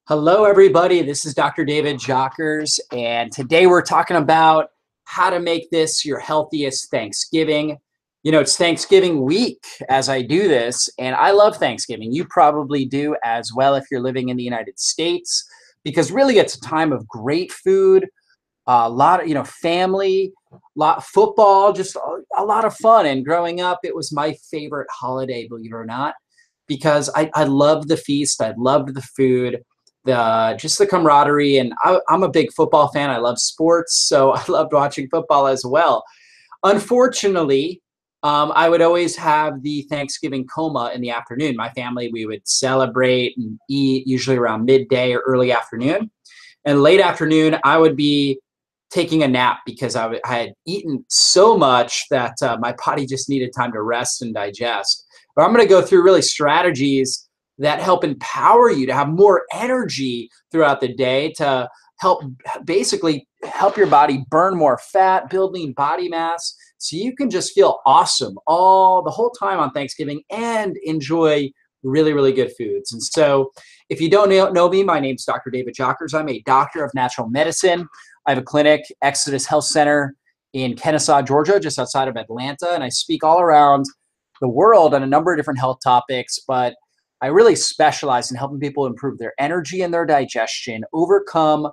Hello, everybody. This is Dr. David Jockers, and today we're talking about how to make this your healthiest Thanksgiving. You know, it's Thanksgiving week as I do this, and I love Thanksgiving. You probably do as well if you're living in the United States, because really it's a time of great food, a lot of, family, lot football, just a lot of fun. And growing up, it was my favorite holiday, believe it or not, because I loved the feast, I loved the food, just the camaraderie, and I'm a big football fan. I love sports, so I loved watching football as well. Unfortunately, I would always have the Thanksgiving coma in the afternoon. My family, we would celebrate and eat usually around midday or early afternoon. And late afternoon, I would be taking a nap because I had eaten so much that my body just needed time to rest and digest. But I'm going to go through really strategies that help empower you to have more energy throughout the day, to help basically help your body burn more fat, building body mass, so you can just feel awesome the whole time on Thanksgiving and enjoy really, really good foods. And so if you don't know me, my name's Dr. David Jockers. I'm a doctor of natural medicine. I have a clinic, Exodus Health Center, in Kennesaw, Georgia, just outside of Atlanta, and I speak all around the world on a number of different health topics, but I really specialize in helping people improve their energy and their digestion, overcome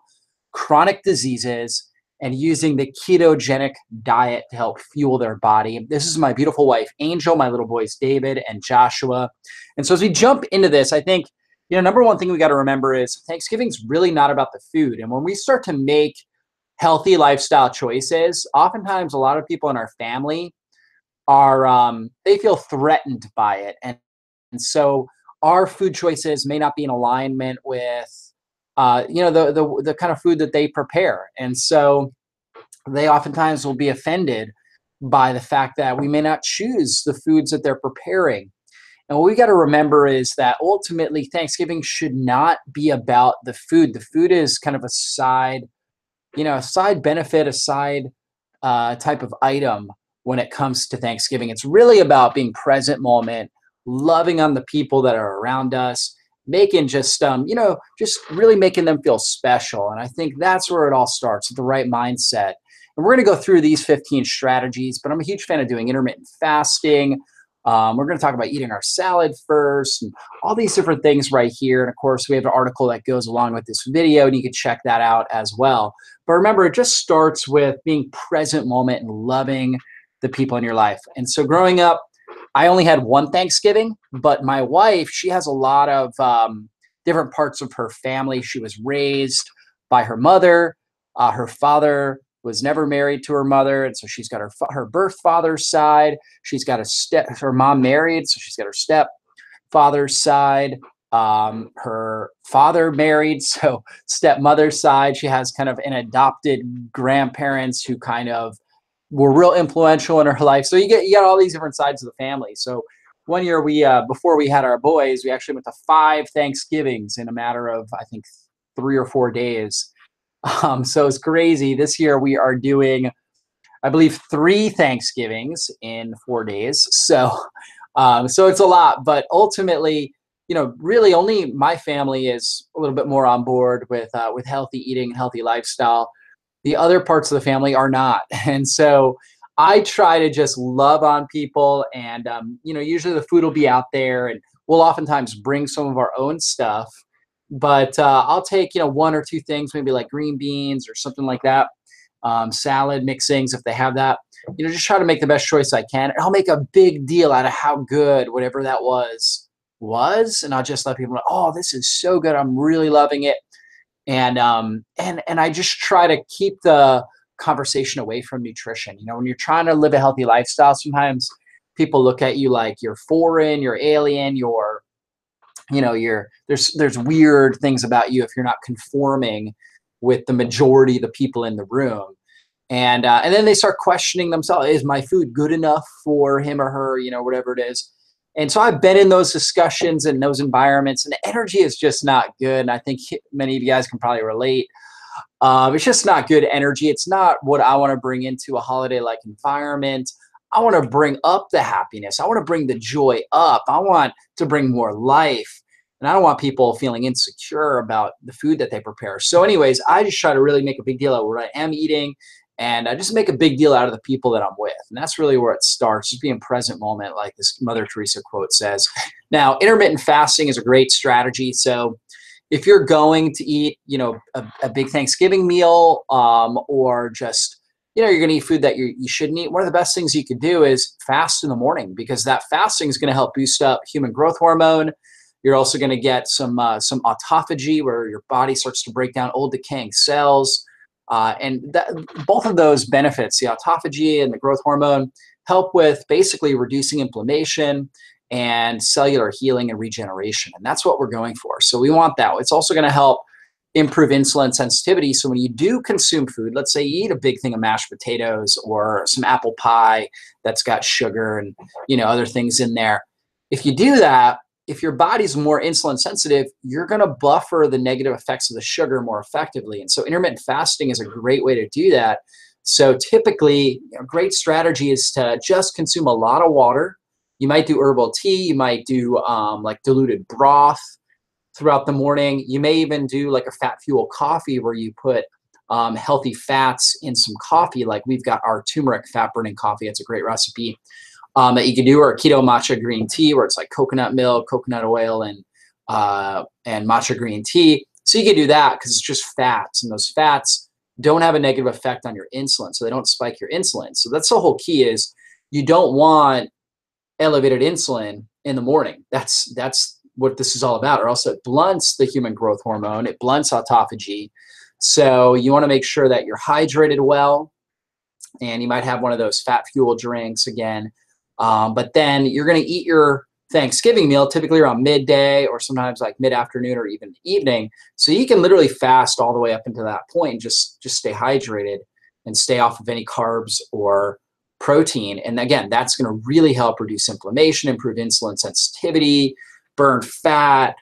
chronic diseases, and using the ketogenic diet to help fuel their body. This is my beautiful wife, Angel, my little boys, David and Joshua. And so as we jump into this, I think, number one thing we got to remember is Thanksgiving's really not about the food. And when we start to make healthy lifestyle choices, oftentimes a lot of people in our family they feel threatened by it. And so our food choices may not be in alignment with, the kind of food that they prepare. And so they oftentimes will be offended by the fact that we may not choose the foods that they're preparing. And what we got to remember is that ultimately Thanksgiving should not be about the food. The food is kind of a side benefit, a side type of item when it comes to Thanksgiving. It's really about being present moment, loving on the people that are around us, making just really making them feel special. And I think that's where it all starts, with the right mindset. And we're going to go through these 15 strategies, but I'm a huge fan of doing intermittent fasting. We're going to talk about eating our salad first and all these different things right here. And of course, we have an article that goes along with this video, and you can check that out as well. But remember, it just starts with being present moment and loving the people in your life. And so growing up, I only had one Thanksgiving, but my wife, she has a lot of different parts of her family. She was raised by her mother. Her father was never married to her mother, and so she's got her birth father's side. She's got her mom married, so she's got her stepfather's side. Her father married, so stepmother's side. She has kind of an adopted grandparents who kind of were real influential in her life. So you got all these different sides of the family. So one year before we had our boys, we actually went to 5 Thanksgivings in a matter of, I think, 3 or 4 days. So it's crazy. This year we are doing, I believe, 3 Thanksgivings in 4 days. So it's a lot, but ultimately, really only my family is a little bit more on board with healthy eating and healthy lifestyle. The other parts of the family are not. And so I try to just love on people, and usually the food will be out there, and we'll oftentimes bring some of our own stuff. But I'll take 1 or 2 things, maybe like green beans or something like that, salad mixings if they have that. Just try to make the best choice I can. And I'll make a big deal out of how good whatever that was, and I'll just let people know, oh, this is so good, I'm really loving it. And I just try to keep the conversation away from nutrition. When you're trying to live a healthy lifestyle, sometimes people look at you like you're foreign, you're alien, there's weird things about you if you're not conforming with the majority of the people in the room. And then they start questioning themselves. Is my food good enough for him or her, whatever it is. And so I've been in those discussions and those environments, and the energy is just not good. And I think many of you guys can probably relate. It's just not good energy. It's not what I want to bring into a holiday-like environment. I want to bring up the happiness. I want to bring the joy up. I want to bring more life. And I don't want people feeling insecure about the food that they prepare. So anyways, I just try to really make a big deal out of what I am eating, and I just make a big deal out of the people that I'm with. And that's really where it starts, just being present moment, like this Mother Teresa quote says. Now, intermittent fasting is a great strategy. So if you're going to eat, a big Thanksgiving meal, or just, you're going to eat food that you shouldn't eat, one of the best things you could do is fast in the morning, because that fasting is going to help boost up human growth hormone. You're also going to get some autophagy, where your body starts to break down old decaying cells. Both of those benefits, the autophagy and the growth hormone, help with basically reducing inflammation and cellular healing and regeneration. And that's what we're going for. So we want that. It's also going to help improve insulin sensitivity. So when you do consume food, let's say you eat a big thing of mashed potatoes or some apple pie that's got sugar and other things in there. If you do that, if your body's more insulin sensitive, you're going to buffer the negative effects of the sugar more effectively. And so intermittent fasting is a great way to do that. So typically, a great strategy is to just consume a lot of water. You might do herbal tea. You might do like diluted broth throughout the morning. You may even do like a fat fuel coffee, where you put healthy fats in some coffee. Like we've got our turmeric fat burning coffee. It's a great recipe that you can do, or a keto matcha green tea, where it's like coconut milk, coconut oil, and matcha green tea. So you can do that because it's just fats, and those fats don't have a negative effect on your insulin, so they don't spike your insulin. So that's the whole key, is you don't want elevated insulin in the morning. That's what this is all about, or else it blunts the human growth hormone. It blunts autophagy. So you want to make sure that you're hydrated well, and you might have one of those fat fuel drinks again. But then you're going to eat your Thanksgiving meal typically around midday, or sometimes like mid-afternoon or even evening. So you can literally fast all the way up until that point and just stay hydrated and stay off of any carbs or protein. And again, that's going to really help reduce inflammation, improve insulin sensitivity, burn fat,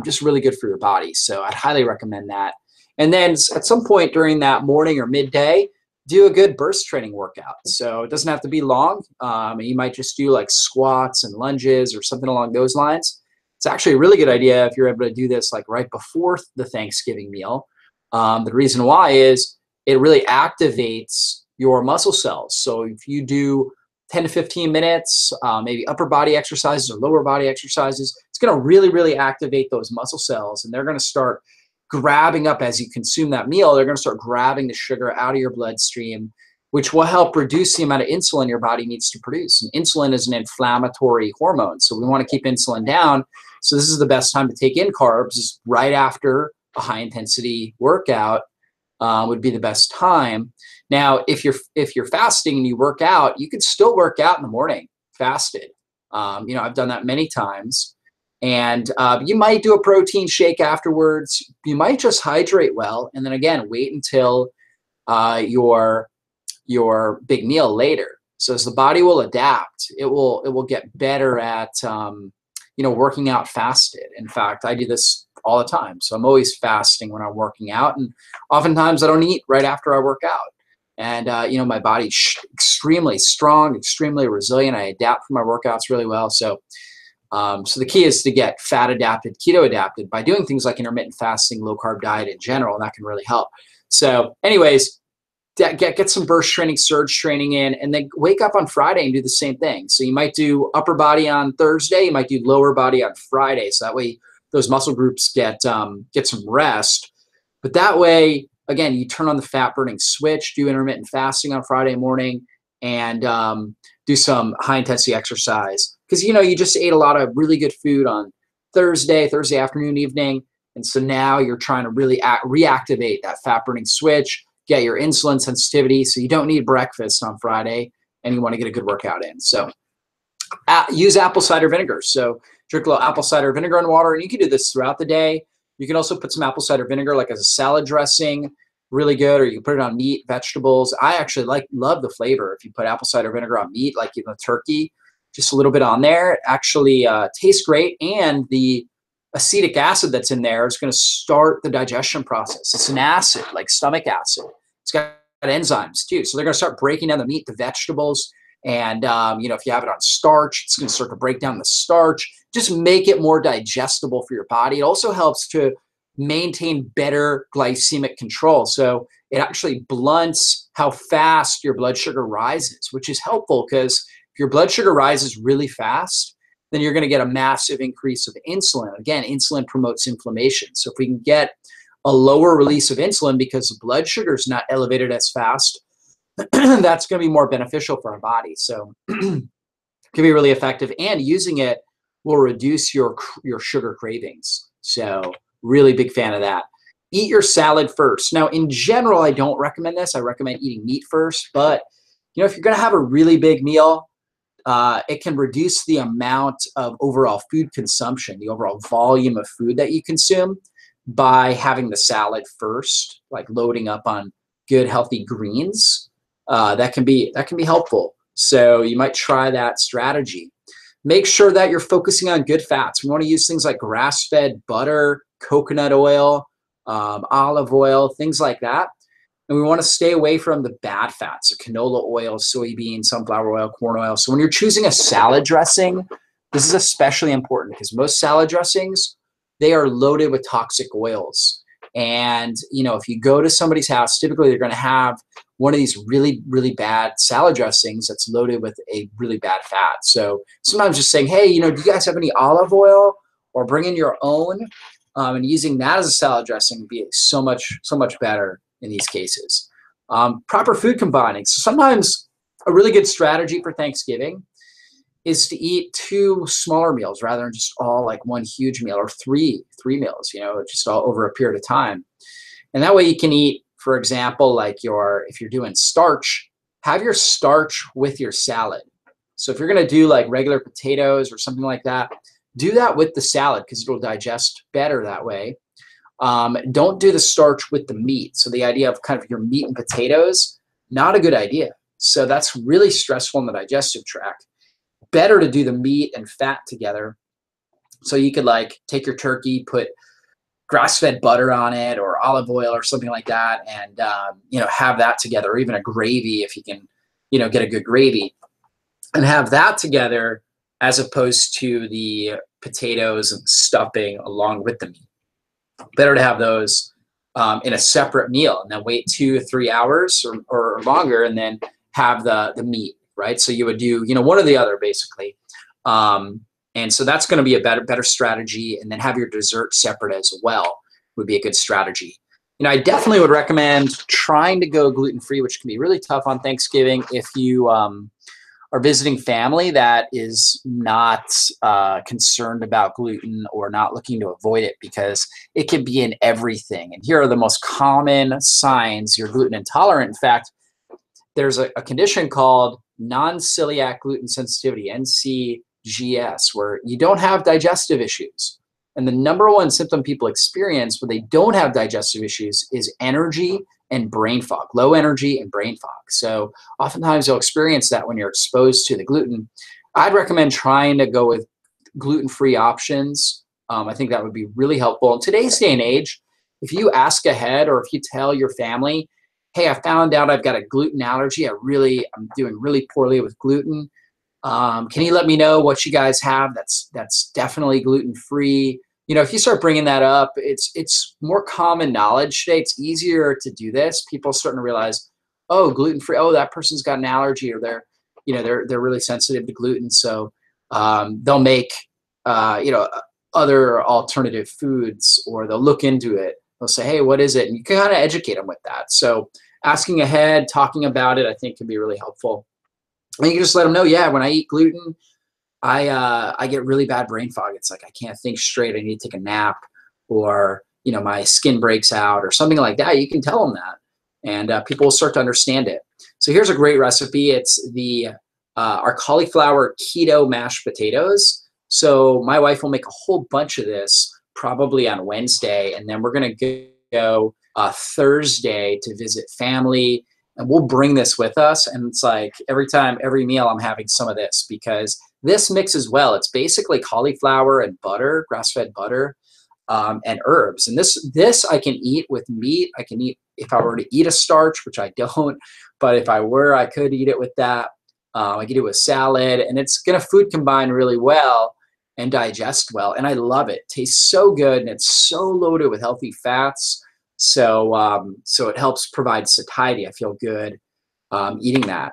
just really good for your body. So I'd highly recommend that. And then at some point during that morning or midday, do a good burst training workout. So it doesn't have to be long. You might just do like squats and lunges or something along those lines. It's actually a really good idea if you're able to do this like right before the Thanksgiving meal. The reason why is it really activates your muscle cells. So if you do 10 to 15 minutes, maybe upper body exercises or lower body exercises, it's going to really, really activate those muscle cells, and they're going to start grabbing up as you consume that meal. They're going to start grabbing the sugar out of your bloodstream, which will help reduce the amount of insulin your body needs to produce. And insulin is an inflammatory hormone, so we want to keep insulin down. So this is the best time to take in carbs, is right after a high intensity workout would be the best time. Now, if you're fasting and you work out, you could still work out in the morning fasted. I've done that many times. And you might do a protein shake afterwards. You might just hydrate well, and then again, wait until your big meal later. So as the body will adapt, it will get better at working out fasted. In fact, I do this all the time. So I'm always fasting when I'm working out, and oftentimes I don't eat right after I work out. And my body's extremely strong, extremely resilient. I adapt for my workouts really well. So the key is to get fat adapted, keto adapted by doing things like intermittent fasting, low carb diet in general, and that can really help. So anyways, get some burst training, surge training in, and then wake up on Friday and do the same thing. So you might do upper body on Thursday, you might do lower body on Friday. So that way those muscle groups get some rest. But that way, again, you turn on the fat burning switch, do intermittent fasting on Friday morning, and do some high intensity exercise. Because, you just ate a lot of really good food on Thursday afternoon, evening. And so now you're trying to really reactivate that fat burning switch, get your insulin sensitivity. So you don't need breakfast on Friday, and you want to get a good workout in. So use apple cider vinegar. So drink a little apple cider vinegar in water, and you can do this throughout the day. You can also put some apple cider vinegar like as a salad dressing, really good, or you can put it on meat, vegetables. I actually love the flavor if you put apple cider vinegar on meat, like turkey. Just a little bit on there. It actually tastes great, and the acetic acid that's in there is going to start the digestion process. It's an acid, like stomach acid. It's got enzymes too, so they're going to start breaking down the meat, the vegetables, And, if you have it on starch, it's going to start to break down the starch, just make it more digestible for your body. It also helps to maintain better glycemic control. So it actually blunts how fast your blood sugar rises, which is helpful because if your blood sugar rises really fast, then you're going to get a massive increase of insulin. Again, insulin promotes inflammation. So if we can get a lower release of insulin because the blood sugar is not elevated as fast, that's going to be more beneficial for our body. So it can be really effective, and using it will reduce your sugar cravings. So really big fan of that. Eat your salad first. Now, in general, I don't recommend this. I recommend eating meat first, but if you're going to have a really big meal, it can reduce the amount of overall food consumption, the overall volume of food that you consume by having the salad first, like loading up on good healthy greens. That can be helpful. So you might try that strategy. Make sure that you're focusing on good fats. We want to use things like grass-fed butter, coconut oil, olive oil, things like that. And we want to stay away from the bad fats, so canola oil, soybean, sunflower oil, corn oil. So when you're choosing a salad dressing, this is especially important because most salad dressings, they are loaded with toxic oils. And, if you go to somebody's house, typically they're going to have one of these really, really bad salad dressings that's loaded with a really bad fat. So sometimes just saying, hey, do you guys have any olive oil, or bring in your own, and using that as a salad dressing would be so much better in these cases. Proper food combining. So sometimes a really good strategy for Thanksgiving is to eat 2 smaller meals rather than just all like one huge meal, or three meals, just all over a period of time. And that way you can eat, for example, like if you're doing starch, have your starch with your salad. So if you're going to do like regular potatoes or something like that, do that with the salad because it'll digest better that way. Don't do the starch with the meat. So the idea of kind of your meat and potatoes, not a good idea. So that's really stressful in the digestive tract. Better to do the meat and fat together. So you could like take your turkey, put grass-fed butter on it or olive oil or something like that, and have that together, or even a gravy if you can, get a good gravy, and have that together as opposed to the potatoes and stuffing along with the meat. Better to have those in a separate meal, and then wait 2 to 3 hours or longer, and then have the meat, right? So you would do, one or the other basically. And so that's going to be a better strategy. And then have your dessert separate as well would be a good strategy. I definitely would recommend trying to go gluten-free, which can be really tough on Thanksgiving if you are visiting family that is not concerned about gluten or not looking to avoid it, because it can be in everything. And here are the most common signs you're gluten intolerant. In fact, there's a condition called non-celiac gluten sensitivity, NCGS, where you don't have digestive issues. And the number one symptom people experience when they don't have digestive issues is energy and brain fog, low energy and brain fog. So oftentimes you'll experience that when you're exposed to the gluten. I'd recommend trying to go with gluten-free options. I think that would be really helpful. In today's day and age, if you ask ahead, or if you tell your family, hey, I found out I've got a gluten allergy, I'm doing really poorly with gluten. Can you let me know what you guys have that's definitely gluten-free? If you start bringing that up, it's more common knowledge today. It's easier to do this. People are starting to realize, oh, gluten-free, oh, that person's got an allergy, or they're really sensitive to gluten. So they'll make other alternative foods, or they'll look into it. They'll say, hey, what is it? And you can kind of educate them with that. So asking ahead, talking about it, I think can be really helpful. And you can just let them know, yeah, when I eat gluten, I get really bad brain fog. It's like I can't think straight. I need to take a nap, or my skin breaks out, or something like that. You can tell them that, and people will start to understand it. So here's a great recipe. It's our cauliflower keto mashed potatoes. So my wife will make a whole bunch of this probably on Wednesday, and then we're gonna go Thursday to visit family. And we'll bring this with us. And it's like every meal I'm having some of this, because this mixes well. It's basically cauliflower and butter, grass-fed butter, and herbs. And this I can eat with meat. I can eat, if I were to eat a starch, which I don't, but if I were, I could eat it with that. I can do it with salad, and it's going to food combine really well and digest well. And I love it. Tastes so good, and it's so loaded with healthy fats. So it helps provide satiety. I feel good eating that.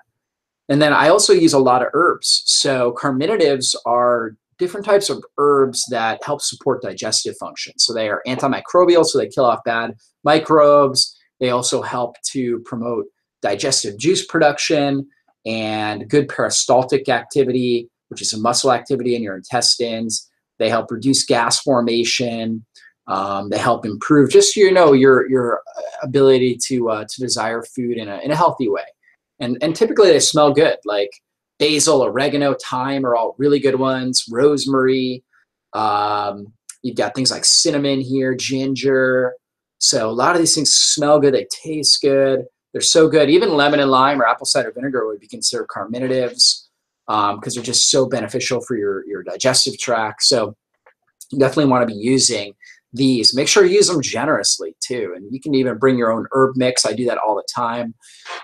And then I also use a lot of herbs. So carminatives are different types of herbs that help support digestive function. So they are antimicrobial, so they kill off bad microbes. They also help to promote digestive juice production and good peristaltic activity, which is a muscle activity in your intestines. They help reduce gas formation. They help improve just your ability to desire food in a healthy way. And typically they smell good, like basil, oregano, thyme are all really good ones. Rosemary. You've got things like cinnamon here, ginger. So a lot of these things smell good. They taste good. They're so good. Even lemon and lime or apple cider vinegar would be considered carminatives because they're just so beneficial for your digestive tract. So you definitely want to be using these. Make sure you use them generously too. And you can even bring your own herb mix. I do that all the time.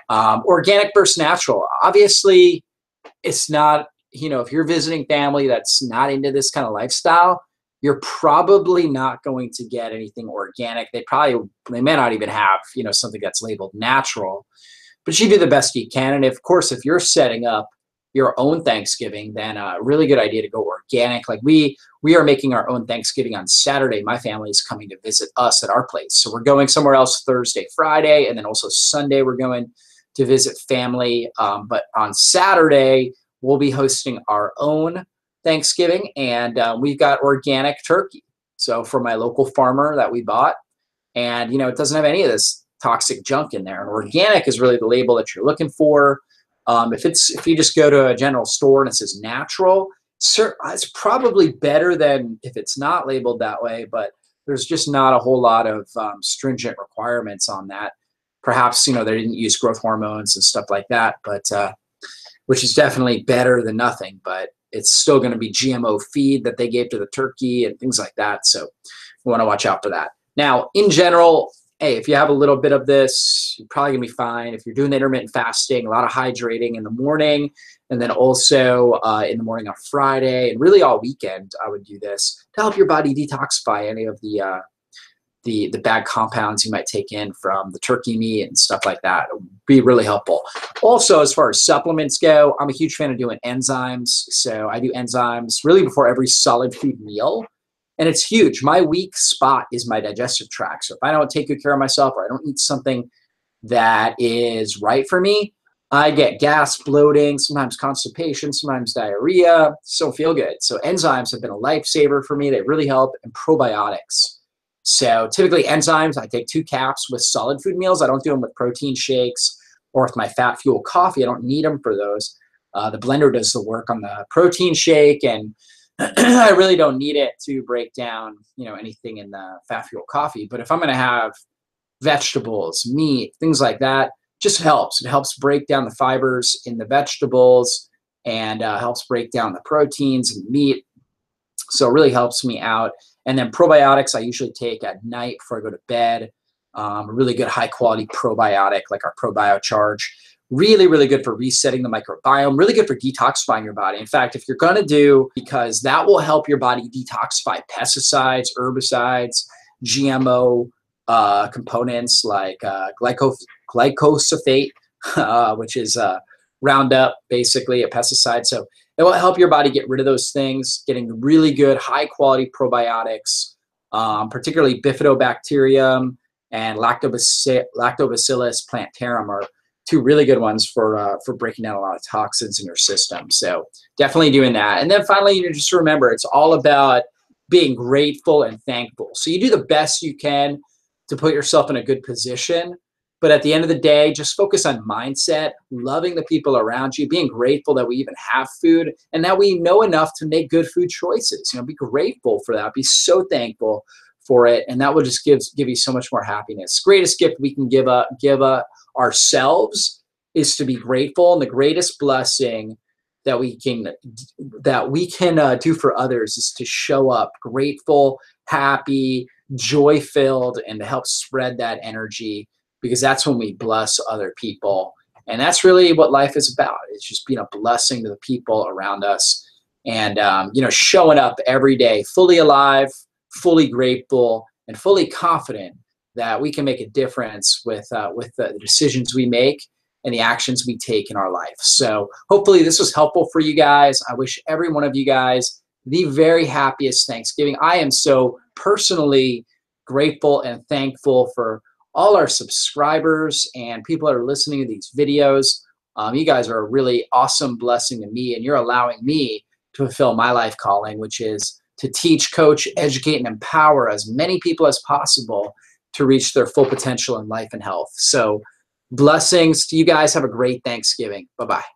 Organic versus natural. Obviously, it's not, if you're visiting family that's not into this kind of lifestyle, you're probably not going to get anything organic. They may not even have, something that's labeled natural, but you do the best you can. And of course, if you're setting up your own Thanksgiving, then a really good idea to go organic. Like we are making our own Thanksgiving on Saturday. My family is coming to visit us at our place. So we're going somewhere else Thursday, Friday, and then also Sunday we're going to visit family. But on Saturday, we'll be hosting our own Thanksgiving, and we've got organic turkey. So from my local farmer that we bought, and it doesn't have any of this toxic junk in there. And organic is really the label that you're looking for. If you just go to a general store and it says natural, it's probably better than if it's not labeled that way, but there's just not a whole lot of stringent requirements on that. Perhaps, they didn't use growth hormones and stuff like that, but which is definitely better than nothing, but it's still going to be GMO feed that they gave to the turkey and things like that. So we want to watch out for that. Now, in general, hey, if you have a little bit of this, you're probably gonna be fine. If you're doing intermittent fasting, a lot of hydrating in the morning, and then also in the morning on Friday, and really all weekend, I would do this to help your body detoxify any of the bad compounds you might take in from the turkey meat and stuff like that. It would be really helpful. Also, as far as supplements go, I'm a huge fan of doing enzymes. So I do enzymes really before every solid food meal. And it's huge. My weak spot is my digestive tract. So if I don't take good care of myself or I don't eat something that is right for me, I get gas, bloating, sometimes constipation, sometimes diarrhea. So feel good. So enzymes have been a lifesaver for me. They really help. And probiotics. So typically enzymes, I take 2 caps with solid food meals. I don't do them with protein shakes or with my fat fuel coffee. I don't need them for those. The blender does the work on the protein shake, and I really don't need it to break down, anything in the fat fuel coffee. But if I'm going to have vegetables, meat, things like that, just helps. It helps break down the fibers in the vegetables and helps break down the proteins and meat. So it really helps me out. And then probiotics I usually take at night before I go to bed. A really good high quality probiotic like our ProbioCharge. Really, really good for resetting the microbiome, really good for detoxifying your body. In fact, if you're going to do, because that will help your body detoxify pesticides, herbicides, GMO components like glyphosate, which is Roundup, basically a pesticide. So it will help your body get rid of those things, getting really good, high quality probiotics, particularly Bifidobacterium and Lactobacillus plantarum are 2 really good ones for breaking down a lot of toxins in your system. So definitely doing that. And then finally, just remember, it's all about being grateful and thankful. So you do the best you can to put yourself in a good position. But at the end of the day, just focus on mindset, loving the people around you, being grateful that we even have food and that we know enough to make good food choices. Be grateful for that. Be so thankful for it. And that will just give you so much more happiness. Greatest gift we can give ourselves is to be grateful, and the greatest blessing that we can do for others is to show up grateful, happy, joy-filled, and to help spread that energy, because that's when we bless other people And that's really what life is about. It's just being a blessing to the people around us, and showing up every day fully alive, fully grateful, and fully confident that we can make a difference with the decisions we make and the actions we take in our life. So hopefully this was helpful for you guys. I wish every one of you guys the very happiest Thanksgiving. I am so personally grateful and thankful for all our subscribers and people that are listening to these videos. You guys are a really awesome blessing to me, and you're allowing me to fulfill my life calling, which is to teach, coach, educate, and empower as many people as possible to reach their full potential in life and health. So blessings to you guys. Have a great Thanksgiving. Bye-bye.